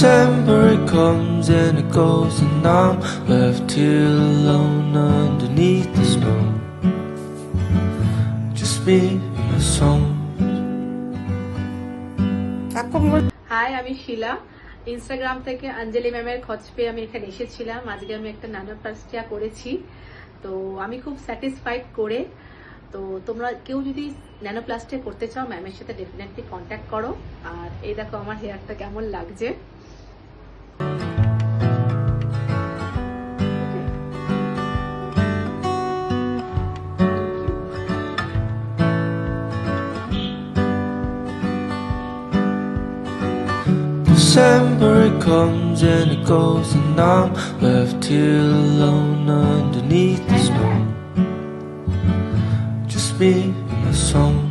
December it comes and it goes, and I'm left here alone underneath the snow. Just me and my song. Hi, আমি Shila. Instagram থেকে অঞ্জলি ম্যামের খোঁজ পেয়ে আমি এখানে এসেছিলাম। আজকে আমি একটা ন্যানোপ্লাস্টিয়া করেছি, তো আমি খুব স্যাটিসফাইড করে। তো তোমরা কেউ যদি ন্যানোপ্লাস্টিয়া করতে চাও, ম্যামের সাথে ডেফিনেটলি কন্ট্যাক্ট করো। আর এই দেখো আমার হেয়ারটা কেমন লাগছে। December it comes and it goes, and I'm left here alone underneath the snow. Just me and my song.